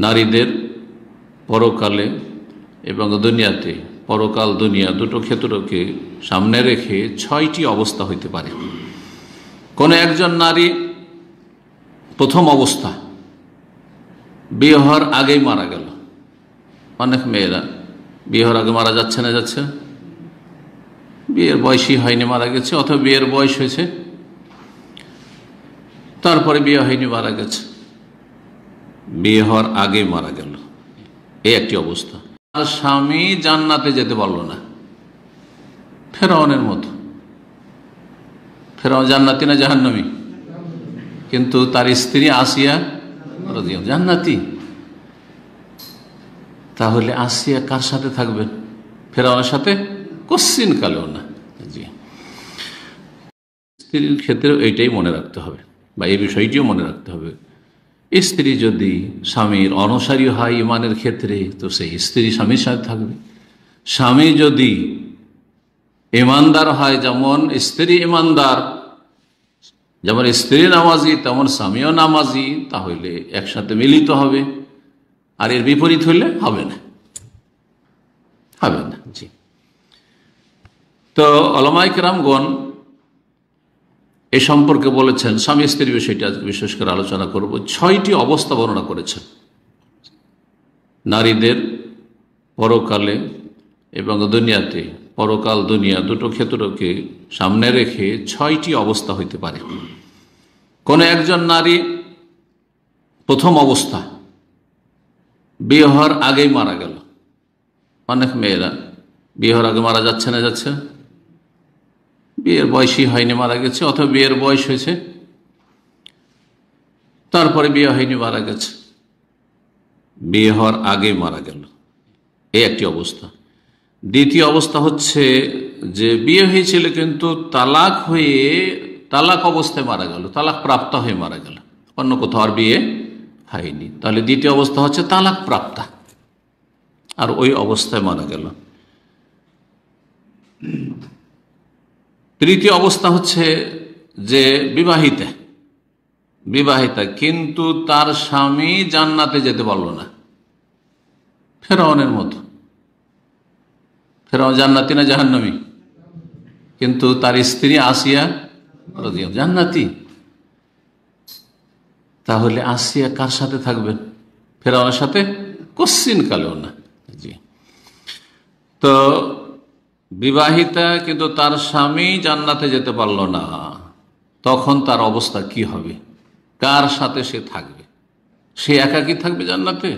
নারীদের পরকালে এবং দুনিয়াতে, পরকাল দুনিয়া দুটো ক্ষেত্রকে সামনে রেখে 6টি অবস্থা হইতে পারে। কোন একজন নারী প্রথম অবস্থা বিয়ে হওয়ার আগেই মারা গেল। অনেক মেয়েরা বিয়ে হওয়ার আগে মারা যাচ্ছে না, যাচ্ছে বিয়ের বয়সই হয়নি মারা গেছে, অথবা বিয়ের বয়স হয়েছে তারপরে বিয়ে হয়নি মারা গেছে, বিয়ে হওয়ার আগে মারা গেল, এই একটি অবস্থা। আর স্বামী জান্নাতে যেতে পারল না, ফেরাউনের মতো। ফেরাউন জান্নাতি না জাহান্নামী? কিন্তু তার স্ত্রী আসিয়া রাদিয়াল্লাহু জান্নাতি। তাহলে আসিয়া কার সাথে থাকবেন? ফেরাউনের সাথে? কোশ্চিন কালেও না। জি, স্ত্রীর ক্ষেত্রেও এইটাই মনে রাখতে হবে, বা এই বিষয়টিও মনে রাখতে হবে। স্ত্রী যদি স্বামীর অনুসারী হয় ইমানের ক্ষেত্রে, তো সেই স্ত্রী স্বামীর সাথে থাকবে। স্বামী যদি ইমানদার হয়, যেমন স্ত্রী ইমানদার, যেমন স্ত্রী নামাজি তেমন স্বামীও নামাজি, তাহলে একসাথে মিলিত হবে। আর এর বিপরীত হইলে হবে না, হবে না। জি, তো উলামায়ে কেরামগণ এ সম্পর্কে বলেছেন, স্বামী স্ত্রী বিষয়টি আজকে বিশেষ করে আলোচনা করব। 6টি অবস্থা বর্ণনা করেছেন নারীদের পরকালে এবং দুনিয়াতে, পরকাল দুনিয়া দুটো ক্ষেত্রকে সামনে রেখে 6টি অবস্থা হইতে পারে। কোন একজন নারী প্রথম অবস্থা বিয়ে হওয়ার আগেই মারা গেল। অনেক মেয়েরা বিয়ে হওয়ার আগে মারা যাচ্ছে না, যাচ্ছে বিয়ের বয়সই হয়নি মারা গেছে, অথবা বিয়ের বয়স হয়েছে তারপরে বিয়ে হয়নি মারা গেছে, বিয়ে হওয়ার আগে মারা গেল, এই একটি অবস্থা। দ্বিতীয় অবস্থা হচ্ছে যে বিয়ে হয়েছিল কিন্তু তালাক হয়ে, তালাক অবস্থায় মারা গেল, তালাক প্রাপ্ত হয়ে মারা গেল, অন্য কোথাও আর বিয়ে হয়নি। তাহলে দ্বিতীয় অবস্থা হচ্ছে তালাক প্রাপ্তা, আর ওই অবস্থায় মারা গেল। তৃতীয় অবস্থা হচ্ছে যে বিবাহিতা, বিবাহিতা কিন্তু তার স্বামী জান্নাতে যেতে পারল না, ফেরাউনের মতো। ফেরাউন জান্নাতি না জাহান্নামী? কিন্তু তার স্ত্রী আসিয়া রাদিয়াল্লাহু জান্নাতি। তাহলে আসিয়া কার সাথে থাকবেন? ফেরাউনের সাথে? কোশ্চিন কালেও না। জি, তো বিবাহিতা কিন্তু তার স্বামী জান্নাতে যেতে পারল না, তখন তার অবস্থা কি হবে? কার সাথে সে থাকবে? সে একাকী থাকবে জান্নাতে,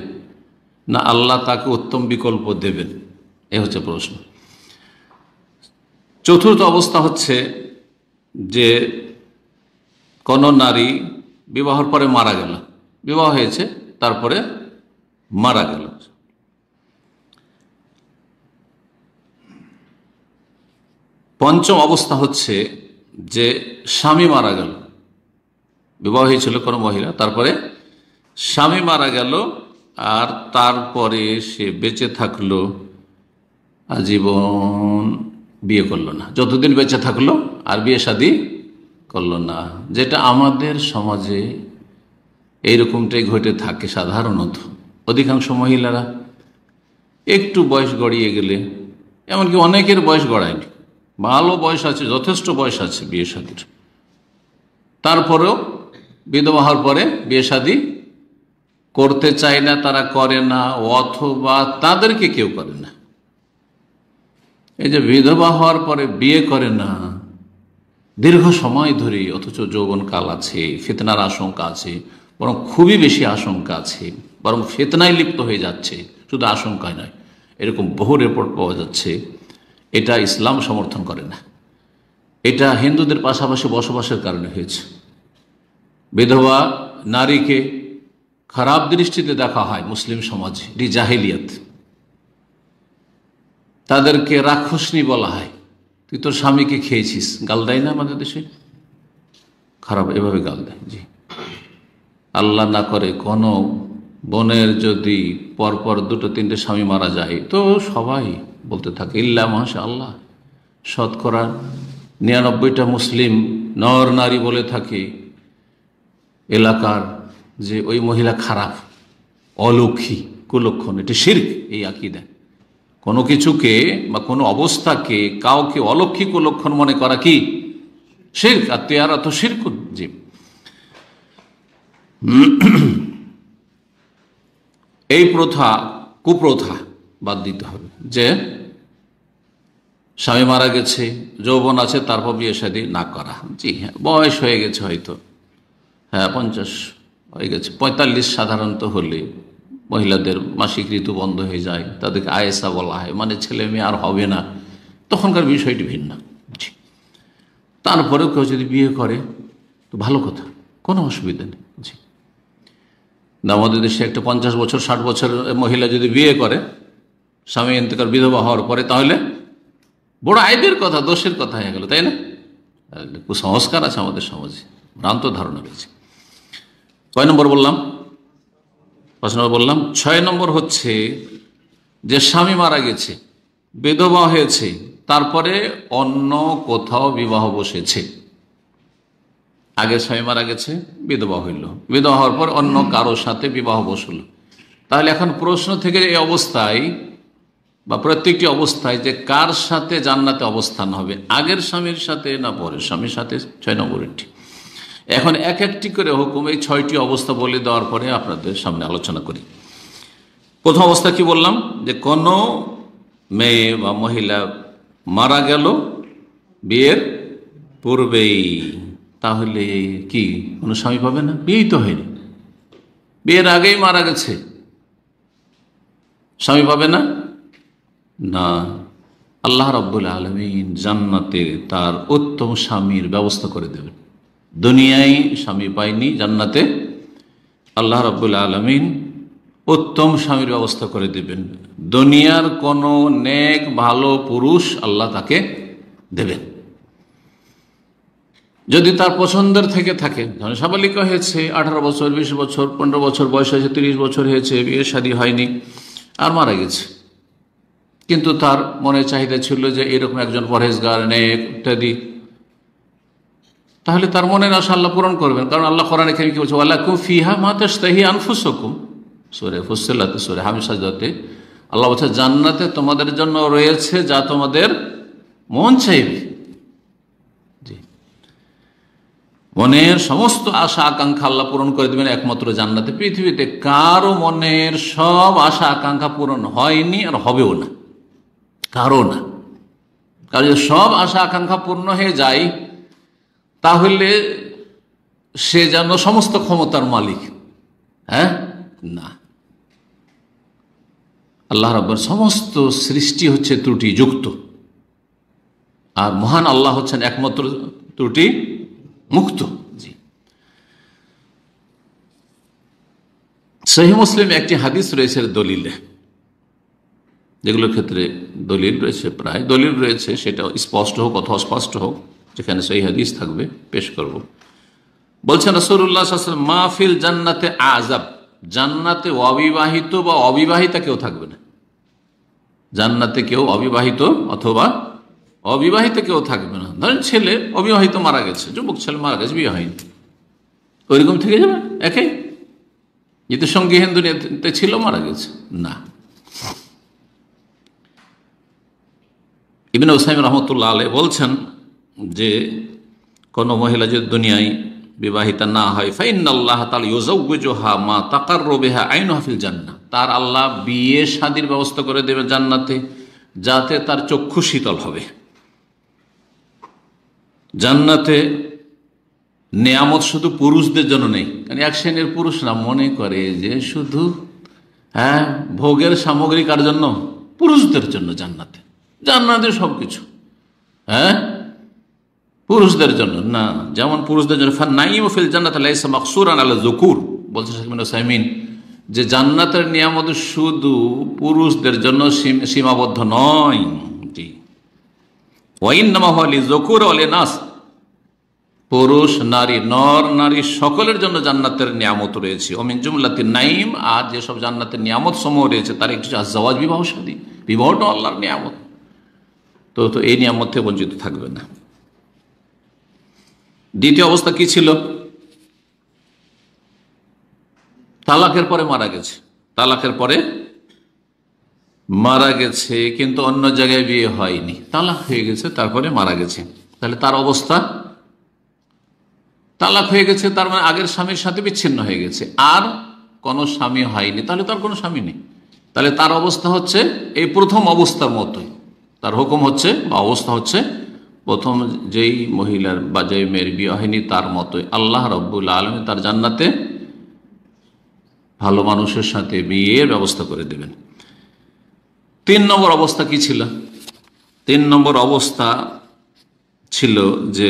না আল্লাহ তাকে উত্তম বিকল্প দেবেন? এ হচ্ছে প্রশ্ন। চতুর্থ অবস্থা হচ্ছে যে কোন নারী বিবাহের পরে মারা গেল, বিবাহ হয়েছে তারপরে মারা গেল। পঞ্চম অবস্থা হচ্ছে যে স্বামী মারা গেল, বিবাহ হয়েছিল কোনো মহিলা, তারপরে স্বামী মারা গেল, আর তারপরে সে বেঁচে থাকলো আজীবন, বিয়ে করলো না, যতদিন বেঁচে থাকলো আর বিয়ে শাদী করলো না। যেটা আমাদের সমাজে এইরকমটাই ঘটে থাকে সাধারণত। অধিকাংশ মহিলারা একটু বয়স গড়িয়ে গেলে, এমনকি অনেকের বয়স গড়ায়নি, ভালো বয়স আছে, যথেষ্ট বয়স আছে বিয়ে শাদীর, তারপরেও বিধবা হওয়ার পরে বিয়ে শাদী করতে চায় না, তারা করে না, অথবা তাদেরকে কেউ করে না। এই যে বিধবা হওয়ার পরে বিয়ে করে না দীর্ঘ সময় ধরে, অথচ যৌবনকাল আছে, ফিতনার আশঙ্কা আছে, বরং খুবই বেশি আশঙ্কা আছে, বরং ফিতনায় লিপ্ত হয়ে যাচ্ছে, শুধু আশঙ্কায় নয়, এরকম বহু রিপোর্ট পাওয়া যাচ্ছে। এটা ইসলাম সমর্থন করে না, এটা হিন্দুদের পাশাপাশি বসবাসের কারণে হয়েছে। বিধবা নারীকে খারাপ দৃষ্টিতে দেখা হয় মুসলিম সমাজে, এটি জাহেলিয়াত। তাদেরকে রাক্ষসনী বলা হয়। তুই তোর স্বামীকে খেয়েছিস, গাল দেয় না আমাদের দেশে? খারাপ এভাবে গাল দেয়। জি, আল্লাহ না করে কোনো বোনের যদি পরপর দুটো তিনটে স্বামী মারা যায়, তো সবাই বলতে থাকে ইল্লা মাশাআল্লাহ, শতকরা 99টা মুসলিম নর নারী বলে থাকে এলাকার যে ওই মহিলা খারাপ, অলক্ষী কুলক্ষণ, এটি শিরক। এই আকীদা কোনো কিছুকে বা কোনো অবস্থাকে কাউকে অলক্ষী কুলক্ষণ মনে করা কি শিরক। আর তেয়ারা তো শিরকুন। জি, এই প্রথা কুপ্রথা বাদ দিতে হবে যে স্বামী মারা গেছে, যৌবন আছে, তারপর বিয়ে শাদী না করা। জি হ্যাঁ, বয়স হয়ে গেছে হয়তো, হ্যাঁ 50 হয়ে গেছে, 45 সাধারণত হলে মহিলাদের মাসিক ঋতু বন্ধ হয়ে যায়, তাদেরকে আয়েসা বলা হয়, মানে ছেলে মেয়ে আর হবে না, তখনকার বিষয়টি ভিন্ন। জি, তারপরেও কেউ যদি বিয়ে করে তো ভালো কথা, কোনো অসুবিধা নেই। জি, আমাদের দেশে একটা 50 বছর 60 বছর মহিলা যদি বিয়ে করে স্বামী ইন্তেকাল, বিধবা হওয়ার পরে, তাহলে বড় আইবের কথা, দোষের কথা হয়ে গেল, তাই না? কুসংস্কার আছে আমাদের সমাজে, ভ্রান্ত ধারণা রয়েছে। কয় নম্বর বললাম? 5 নম্বর বললাম। 6 নম্বর হচ্ছে যে স্বামী মারা গেছে, বিধবা হয়েছে, তারপরে অন্য কোথাও বিবাহ বসেছে। আগে স্বামী মারা গেছে, বিধবা হইল, বিধবা হওয়ার পর অন্য কারোর সাথে বিবাহ বসল। তাহলে এখন প্রশ্ন থেকে এই অবস্থায় বা প্রত্যেকটি অবস্থায় যে কার সাথে জান্নাতে অবস্থান হবে, আগের স্বামীর সাথে না পরের স্বামীর সাথে? 6 নম্বরটি। এখন এক একটি করে হুকুম এই 6টি অবস্থা বলে দেওয়ার পরে আপনাদের সামনে আলোচনা করি। প্রথম অবস্থা কি বললাম? যে কোনো মেয়ে বা মহিলা মারা গেল বিয়ের পূর্বেই, তাহলে কি কোনো স্বামী পাবে না? বিয়েই তো হয়নি, বিয়ের আগেই মারা গেছে, স্বামী পাবে না? না, আল্লাহ রাব্বুল আলামিন জান্নাতে তার উত্তম স্বামীর ব্যবস্থা করে দেবেন। দুনিয়ায় স্বামী পায়নি, জান্নাতে আল্লাহ রাব্বুল আলামিন উত্তম স্বামীর ব্যবস্থা করে দেবেন। দুনিয়ার কোন নেক ভালো পুরুষ আল্লাহ তাকে দেবেন, যদি তার পছন্দের থেকে থাকে। ধরেন সাবালিকা হয়েছে, 18 বছর, 20 বছর, 15 বছর বয়স হয়েছে, 30 বছর হয়েছে, বিয়ে শাদী হয়নি, আর মারা গেছে, কিন্তু তার মনে চাহিদা ছিল যে এরকম একজন পরহেজগার, নেক ইত্যাদি, তাহলে তার মনের আশা আল্লাহ পূরণ করবেন। কারণ আল্লাহ কোরআনে কারীমে কি বলছে? ওয়ালাকুম ফিহা মা তাশতাহি আনফুসুকুম, সূরা ফুসসিলাত, সূরা হামিদ সাজদাতে আল্লাহ বলছে জান্নাতে তোমাদের জন্য রয়েছে যা তোমাদের মন চাইবে। জি, মনের সমস্ত আশা আকাঙ্ক্ষা আল্লাহ পূরণ করে দেবেন একমাত্র জান্নাতে। পৃথিবীতে কারো মনের সব আশা আকাঙ্ক্ষা পূরণ হয়নি আর হবেও না, কারো না। কারণ যদি সব আশা আকাঙ্ক্ষা পূর্ণ হয়ে যায় তাহলে সে যেন সমস্ত ক্ষমতার মালিক। হ্যাঁ, না, আল্লাহ রাব্বুর সমস্ত সৃষ্টি হচ্ছে ত্রুটিযুক্ত, আর মহান আল্লাহ হচ্ছেন একমাত্র ত্রুটি মুক্ত। জি, সহিহ মুসলিম একটি হাদিস রয়েছে দলিলে, যেগুলোর ক্ষেত্রে দলিল রয়েছে, প্রায় দলিল রয়েছে, সেটা স্পষ্ট হোক অথবা অস্পষ্ট হোক, যেখানে সহিহ হাদিস থাকবে পেশ করব। বলছেন রাসূলুল্লাহ সাল্লাল্লাহু আলাইহি ওয়াসাল্লাম, মাহফিল জান্নাতে আযাব, জান্নাতে অবিবাহিত বা অবিবাহিতা কেউ থাকবে না। জান্নাতে কেউ অবিবাহিত অথবা অবিবাহিত কেউ থাকবে না। ধরেন ছেলে অবিবাহিত মারা গেছে, যুবক ছেলে মারা গেছে, বিয়ে হয়নি, ওইরকম থেকে যাবে একাই, যেহেতু সঙ্গীহীন দুনিয়াতে ছিল, মারা গেছে? না। ইবনে উসাইমিন রাহমাতুল্লাহ আলাইহি বলছেন যে কোন মহিলা যদি দুনিয়ায় বিবাহিতা না হয়, ফাইন্নাল্লাহ তাআলা ইউযাওয়িজুহা মা তাকাররু বিহা আইনুহা ফিল জান্নাহ, তার আল্লাহ বিয়ে শাদীর ব্যবস্থা করে দেবে জান্নাতে, যাতে তার চক্ষু শীতল হবে। জান্নাতে নেয়ামত শুধু পুরুষদের জন্য নেই, কারণ এক শ্রেণীর পুরুষরা মনে করে যে শুধু ভোগের সামগ্রী কার জন্য? পুরুষদের জন্য। জান্নাতে, জান্নাতে সবকিছু পুরুষদের জন্য না। যেমন পুরুষদের জন্য ফান্নাইমু ফিল জান্নাতি লাইসা মাকসুরান আলা যুকুর, বলছে শেখ ইবনে উসাইমিন, যে জান্নাতের নিয়ামত শুধু পুরুষদের জন্য সীমাবদ্ধ নয়। জি, ওয়া ইন্নামা হুয়া লিযুকুর ওয়া লিনাস, পুরুষ নারী, নর নারী সকলের জন্য জান্নাতের নিয়ামত রয়েছে। ও মিন জুমলাতিন নাঈম, আর যেসব জান্নাতের নিয়ামত সমূহ রয়েছে তার একটি আযওয়াজ, বিবাহ শাদী। বিবাহটা আল্লাহর নিয়ামত, তো এই নিয়ামত থেকে বঞ্চিত থাকবে না। দ্বিতীয় অবস্থা কি ছিল? তালাকের পরে মারা গেছে, তালাকের পরে মারা গেছে, কিন্তু অন্য জায়গায় বিয়ে হয়নি, তালাক হয়ে গেছে তারপরে মারা গেছে, তাহলে তার অবস্থা, তালাক হয়ে গেছে তার মানে আগের স্বামীর সাথে বিচ্ছিন্ন হয়ে গেছে, আর কোনো স্বামী হয়নি, তাহলে তার কোনো স্বামী নেই। তাহলে তার অবস্থা হচ্ছে এই প্রথম অবস্থার মতোই, তার হুকুম হচ্ছে বা অবস্থা হচ্ছে প্রথম যেই মহিলার বা যেই মেয়ের বিয়ে হয়নি তার মতোই। আল্লাহ রাব্বুল আলামিন তার জান্নাতে ভালো মানুষের সাথে বিয়ের ব্যবস্থা করে দেবেন। 3 নম্বর অবস্থা কি ছিল? 3 নম্বর অবস্থা ছিল যে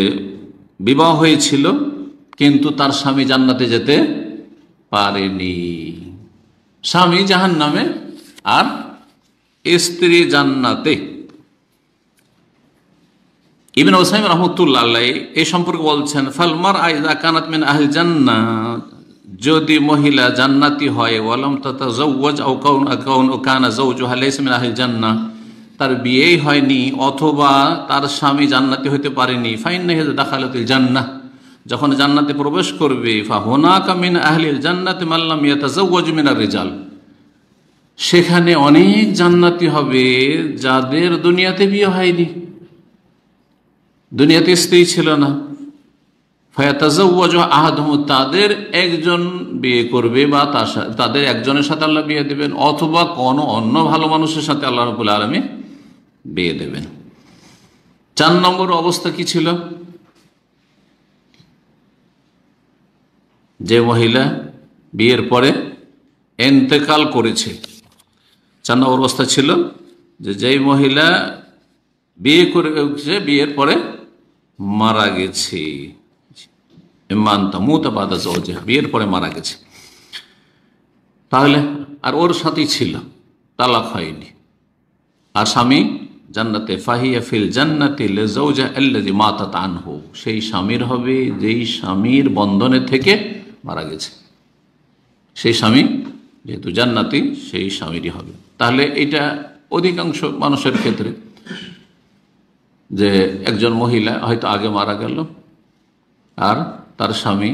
বিবাহ হয়েছিল কিন্তু তার স্বামী জান্নাতে যেতে পারেনি, স্বামী জাহান্নামে আর স্ত্রী জান্নাতে। ইবনে উসাইম রাহমাতুল্লাহ আলাইহি এই সম্পর্কে বলছেন, ফাল মারআ ইযা কানাত মিন আহলিল জান্নাহ, যদি মহিলা জান্নাতি হয়, ওয়ালাম তাতাজাওয়াজ আও কানা যাওজুহা লাইসা মিন আহলিল জান্নাহ, তার বিয়েই হয়নি অথবা তার স্বামী জান্নাতি হতে পারেনি, ফাইন্নাহা দাখালাতুল জান্নাহ, যখন জান্নাতে প্রবেশ করবে, ফাহুনাকা মিন আহলিল জান্নাতি মান লাম ইয়াতাজাওয়াজ মিনার রিজাল, সেখানে অনেক জান্নাতি হবে যাদের দুনিয়াতে বিয়ে হয়নি, দুনিয়াতে স্ত্রী ছিল না। ফায়াতাজাওয়াজু আহাদুহুম, তাদের একজন বিয়ে করবে বা তাদের একজনের সাথে আল্লাহ বিয়ে দেবেন, অথবা কোনো অন্য ভালো মানুষের সাথে আল্লাহ রাব্বুল আলামিন বিয়ে দেবেন। 4 নম্বর অবস্থা কি ছিল? যে মহিলা বিয়ের পরে ইন্তেকাল করেছে, 4 নম্বর অবস্থা ছিল যে যেই মহিলা বিয়ে করেছে বিয়ের পরে মারা গেছে, বিয়ের পরে মারা গেছে, তাহলে আর ওর সাথেই ছিল, তালাক হয়নি, আর স্বামী জান্নাতে, ফাহিয়া ফিল জান্নাতি লিজাওজা আল্লাযী মাতাত আনহু, সেই স্বামীর হবে যেই স্বামীর বন্ধনে থেকে মারা গেছে, সেই স্বামী যেহেতু জান্নাতি সেই স্বামীরই হবে। তাহলে এটা অধিকাংশ মানুষের ক্ষেত্রে, যে একজন মহিলা হয়তো আগে মারা গেল আর তার স্বামী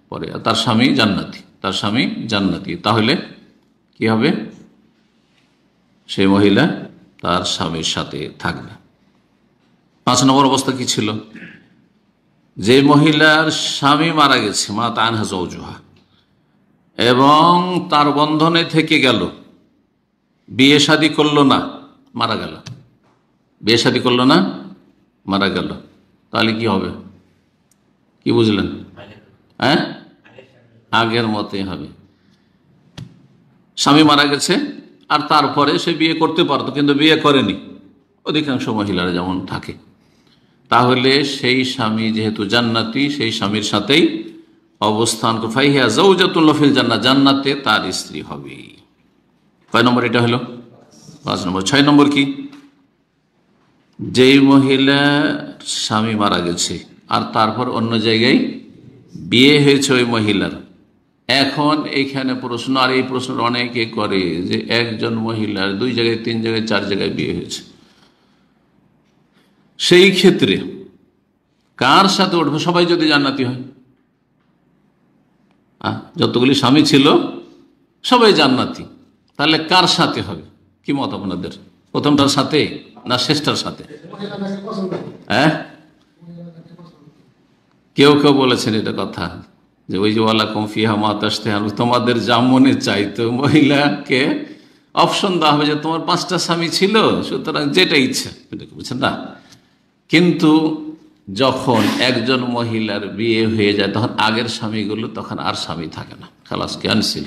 পরে, তার স্বামী জান্নাতি, তার স্বামী জান্নাতি, তাহলে কি হবে? সেই মহিলা তার স্বামীর সাথে থাকবে। 5 নম্বর অবস্থা কি ছিল? যে মহিলার স্বামী মারা গেছে, মাতাত আনহা যাওজুহা, এবং তার বন্ধনে থেকে গেল, বিয়ে শাদী করলো না, মারা গেল, বিয়ে শাদী করলো না, মারা গেল, তাহলে কি হবে? কি বুঝলেন? হ্যাঁ, আগের মতই হবে। স্বামী মারা গেছে আর তারপরে সে বিয়ে করতে পারতো কিন্তু বিয়ে করেনি, অধিকাংশ মহিলারা যেমন থাকে, তাহলে সেই স্বামী যেহেতু জান্নাতি সেই স্বামীর সাথেই অবস্থান, ফাহিয়া যাওজাতুল ফিল জান্নাহ, জান্নাতে তার স্ত্রী হবে। কয় নম্বর এটা হলো? 5 নম্বর। 6 নম্বর কি? যেই মহিলা স্বামী মারা গেছে আর তারপর অন্য জায়গায় বিয়ে হয়েছে ওই মহিলার, এখন এইখানে প্রশ্ন, আর এই প্রশ্ন অনেকে করে যে একজন মহিলার 2 জায়গায় 3 জায়গায় 4 জায়গায় বিয়ে হয়েছে, সেই ক্ষেত্রে কার সাথে উঠবে? সবাই যদি জান্নাতি হয়, যতগুলি স্বামী ছিল সবাই জান্নাতি, তাহলে কার সাথে হবে? কি মত আপনাদের? প্রথমটার সাথে না শেষটার সাথে? হ্যাঁ, কেউ কেউ বলেছেন এটা কথা যে ওই যে ওয়ালাকুম ফিহা মা তাশতাহি, তোমাদের যা মনে চাইতো, মহিলাকে অপশন দেওয়া হবে যে তোমার 5টা স্বামী ছিল, সুতরাং যেটা ইচ্ছা, বুঝছেন না? কিন্তু যখন একজন মহিলার বিয়ে হয়ে যায় তখন আগের স্বামীগুলো তখন আর স্বামী থাকে না, খালাস ক্যান্সেল,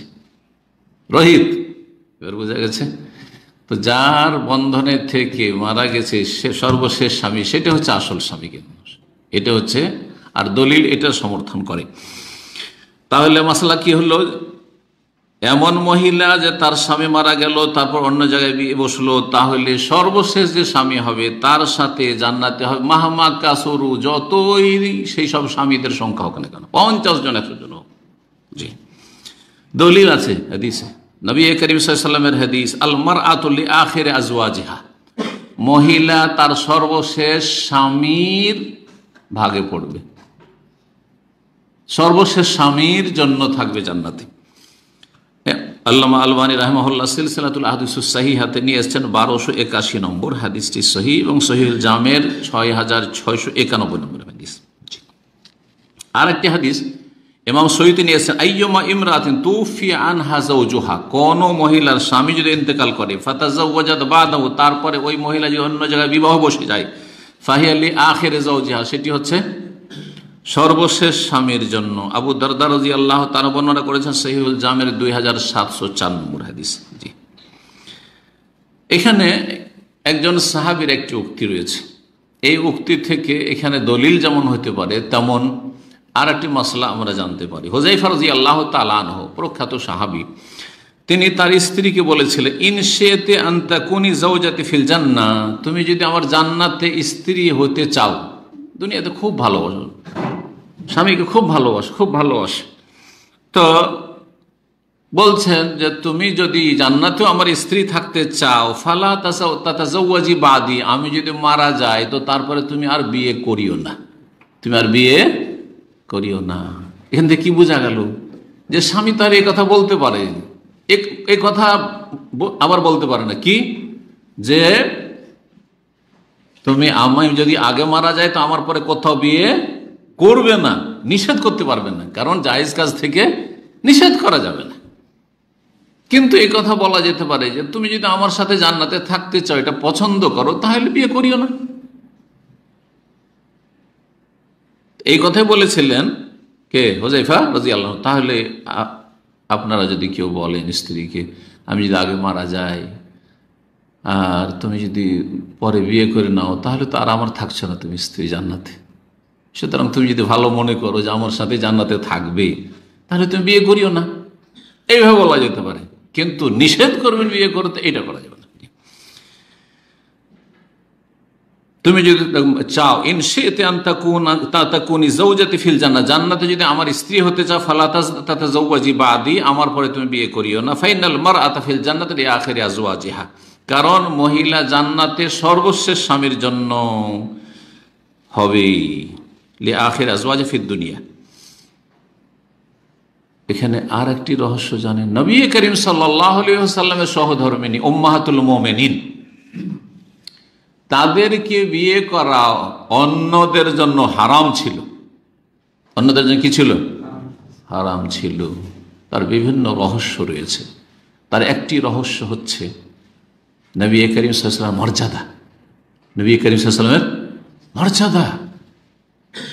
রোহিত, এবার বোঝা গেছে? তো যার বন্ধনে থেকে মারা গেছে সে সর্বশেষ স্বামী, সেটা হচ্ছে আসল স্বামী, কিন্তু এটা হচ্ছে, আর দলিল এটা সমর্থন করে। তাহলে মাসলা কি হলো? এমন মহিলা যে তার স্বামী মারা গেল তারপর অন্য জায়গায় বিয়ে বসলো, তাহলে সর্বশেষ যে স্বামী হবে তার সাথে জান্নাতে হবে, মাহমা কাসুরু, যতই সেই সব স্বামীদের সংখ্যা হোক না কেন, 50 জন 100 জন হোক। জি, দলিল আছে হাদিসে, নবী করিম সাল্লাল্লাহু আলাইহি ওয়াসাল্লামের হাদিস, আল মারআতু লি আখির আজওয়াজিহা, মহিলা তার সর্বশেষ স্বামীর ভাগে পড়বে, সর্বশেষ স্বামীর জন্য থাকবে জান্নাতে। আল্লামা আলবানী রাহমাহুল্লাহ সিলসিলাতুল আহদিসুস সহিহাতে নিয়ে এসেছেন 1281 নম্বর হাদিসটি সহিহ এবং সহিহুল জামের 6691 নম্বর হাদিস। আরেকটি হাদিস ইমাম সয়ুতি নিয়ে এসেছেন, আইয়ুমা ইমরাতিন তুফি আনহা যাওজুহা, কোন মহিলার স্বামী যদি ইন্তেকাল করে, ফাতাযাওয়াজাত বাদাহু, তারপরে ওই মহিলা যদি অন্য জায়গায় বিবাহ বসে যায়, ফাহিয়া লি আখিরি যাওজিহা, সেটি হচ্ছে সর্বশেষ স্বামীর জন্য। আবু দারদা রাদিয়াল্লাহু তাআলা বর্ণনা করেছেন সহিহুল জামের 2704 নম্বর হাদিস। জি, এখানে একজন সাহাবীর একটি উক্তি রয়েছে। এই উক্তি থেকে এখানে দলিল যেমন হতে পারে, তেমন আর একটি মাসলা আমরা জানতে পারি। হুযায়ফা রাদিয়াল্লাহু তাআলা আনহু, প্রখ্যাত সাহাবী, তিনি তার স্ত্রীকে বলেছিলেন, ইনশিতে আন তাকুনি যাওজাতি ফিল জান্নাহ, তুমি যদি আমার জান্নাতে স্ত্রী হতে চাও, দুনিয়াতে খুব ভালোবাসো, স্বামীকে খুব ভালোবাসে, তো বলছেন যে তুমি যদি জান্নাতেও আমার স্ত্রী থাকতে চাও, ফালা তাতাযাওয়াজি বাদি, আমি যদি মারা যাই তো তারপরে তুমি আর বিয়ে করিও না, এখান থেকে কি বোঝা গেল? যে স্বামী তার এই কথা বলতে পারে, এই কথা আবার বলতে পারে না, কি যে তুমি আমি যদি আগে মারা যায় তো আমার পরে কোথাও বিয়ে করবে না, নিষেধ করতে পারবে না, কারণ জায়েজ কাজ থেকে নিষেধ করা যাবে না। কিন্তু এই কথা বলা যেতে পারে যে তুমি যদি আমার সাথে জান্নাতে থাকতে চাও, এটা পছন্দ করো, তাহলে বিয়ে করিও না। এই কথাই বলেছিলেন কে? হুযায়ফা রাদিয়াল্লাহু। তাহলে আপনারা যদি কেউ বলেন স্ত্রীকে, আমি যদি আগে মারা যাই আর তুমি যদি পরে বিয়ে করে নাও, তাহলে তো আর আমার থাকছে না তুমি স্ত্রী জান্নাতে, সুতরাং তুমি যদি ভালো মনে করো যে আমার সাথে জান্নাতে থাকবে, তাহলে তুমি বিয়ে করিও না, এইভাবে বলা যেতে পারে। কিন্তু নিষেধ করবেন বিয়ে করতে, এটা করা যাবে না। তুমি যদি চাও, ইনশিতে আন তাকুনি যাওজাতি ফিল জান্নাহ, জান্নাতে যদি আমার স্ত্রী হতে চাও, ফালা তাতাযাওয়াজি বাদি, আমার পরে তুমি বিয়ে করিও না। ফাইনাল মারআতা ফিল জান্নাতি লি আখিরি আজওয়াজিহা, কারণ মহিলা জান্নাতে সর্বশেষ স্বামীর জন্য হবে, লি আখিরি আজওয়াজি ফিদ দুনিয়া। এখানে আর একটি রহস্য জানেন, নবী করিম সাল্লাল্লাহু আলাইহি ওয়াসাল্লামের সহধর্মিণী উম্মাহাতুল মুমিনিন, তাদেরকে বিয়ে করা অন্যদের জন্য হারাম ছিল। অন্যদের জন্য কি ছিল? হারাম ছিল। তার বিভিন্ন রহস্য রয়েছে। তার একটি রহস্য হচ্ছে নবী করিম সাল্লাল্লাহু আলাইহি ওয়াসাল্লামের মর্যাদা। নবী করিম সাল্লাল্লাহু আলাইহি ওয়াসাল্লামের মর্যাদা,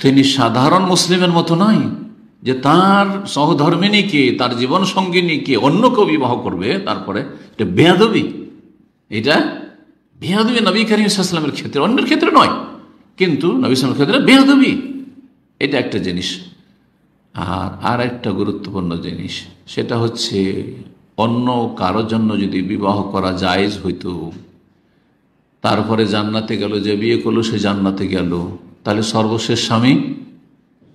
তিনি সাধারণ মুসলিমের মতো নয় যে তার সহধর্মিণীকে, তার জীবন সঙ্গিনীকে অন্য কেউ বিবাহ করবে, তারপরে এটা বেয়াদবি। এটা বেয়াদবি নবী করিম সাল্লাল্লাহু আলাইহি ওয়াসাল্লামের ক্ষেত্রে, অন্যের ক্ষেত্রে নয়, কিন্তু নবী সাল্লাল্লাহু আলাইহি ওয়াসাল্লামের ক্ষেত্রে বেয়াদবি। এটা একটা জিনিস। আর একটা গুরুত্বপূর্ণ জিনিস, সেটা হচ্ছে অন্য কারোর জন্য যদি বিবাহ করা জায়েজ হইতো, তারপরে জান্নাতে গেল, যে বিয়ে করলো সে জান্নাতে গেল, তাহলে সর্বশেষ স্বামী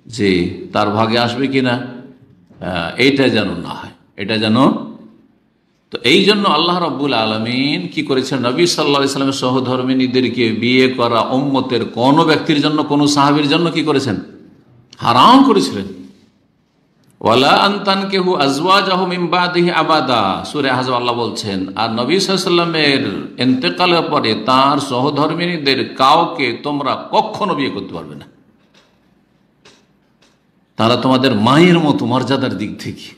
যে তার ভাগে আসবে কিনা, এইটা যেন না হয়, এটা যেন। তো এই জন্য আল্লাহ রাব্বুল আলামিন কি করেছেন, নবী সাল্লাল্লাহু আলাইহি ওয়াসাল্লামের সহধর্মিণীদেরকে বিয়ে করা উম্মতের কোন ব্যক্তির জন্য, কোন সাহাবীর জন্য কি করেছেন? হারাম করেছিলেন। ওয়ালা আন তানকিহু আজওয়াজাহু মিন বাদিহি আবাদা, সূরা আহজাব আল্লাহ বলছেন, আর নবী সাল্লাল্লাহু আলাইহি ওয়াসাল্লামের ইন্তেকালের পরে তার সহধর্মিণীদের কাউকে তোমরা কখনো বিয়ে করতে পারবে না। তারা তোমাদের মায়ের মতো মর্যাদার দিক থেকে,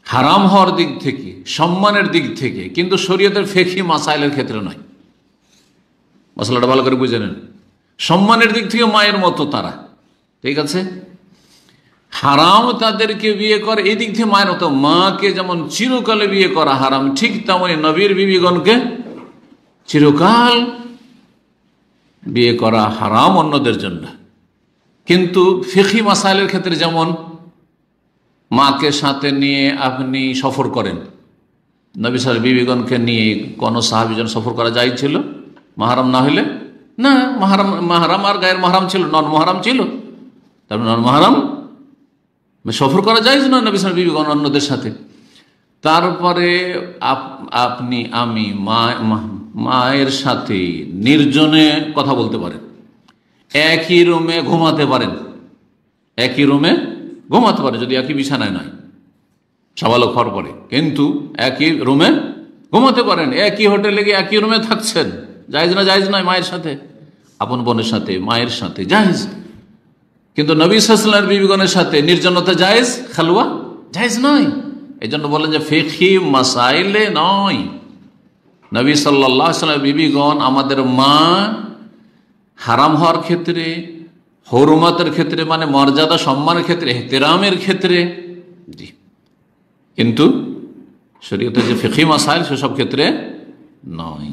হারাম হওয়ার দিক থেকে, সম্মানের দিক থেকে, কিন্তু শরীয়তের ফিকহি মাসাইলের ক্ষেত্রে নয়। মশলাটা ভালো করে বুঝে নেন। সম্মানের দিক থেকে মায়ের মতো তারা, ঠিক আছে। হারাম তাদেরকে বিয়ে করে এই দিক থেকে মায়ের মতো। মাকে যেমন চিরকালে বিয়ে করা হারাম, ঠিক তেমনি নবীর বিবিগণকে চিরকাল বিয়ে করা হারাম অন্যদের জন্য। কিন্তু ফিকহি মাসাইলের ক্ষেত্রে যেমন মাকে সাথে নিয়ে আপনি সফর করেন, নবী সাল্লাল্লাহু আলাইহি বিবিগণকে নিয়ে কোনো সাহাবীজন সফর করা যায় ছিল মাহরাম না হইলে? না, মাহরাম আর গায়ের মাহরাম ছিল, নন মাহরাম ছিল, তারপরে নন মাহরাম সফর করা যায় না নবী সাল্লাল্লাহু আলাইহি বিবিগণ অন্যদের সাথে। তারপরে আপনি আমি মায়ের সাথে নির্জনে কথা বলতে পারেন, একই রুমে ঘুমাতে পারেন, একই রুমে ঘুমাতে পারেন, যদি একই বিছানায় নয়। সাবালক হওয়ার পরে, কিন্তু একই রুমে ঘুমাতে পারেন, একই হোটেলে গিয়ে একই রুমে থাকছেন, জায়েজ না? জায়েজ নয়। মায়ের সাথে, আপন বোনের সাথে, মায়ের সাথে জায়েজ, কিন্তু নবী সাল্লাল্লাহু আলাইহি ওয়াসাল্লামের বিবিগণের সাথে নির্জনতা জায়েজ, খালওয়া জায়েজ নয়। এই জন্য বলেন যে ফিকহি মাসাইলে নয়। নবী সাল্লাল্লাহু আলাইহি ওয়াসাল্লামের বিবিগণ আমাদের মা, হারাম হওয়ার ক্ষেত্রে, হুরমাতের ক্ষেত্রে মানে মর্যাদা সম্মানের ক্ষেত্রে, ইহতিরামের ক্ষেত্রে, জি, কিন্তু শরীয়তে যে ফিকহি মাসাইল সেসব ক্ষেত্রে নয়।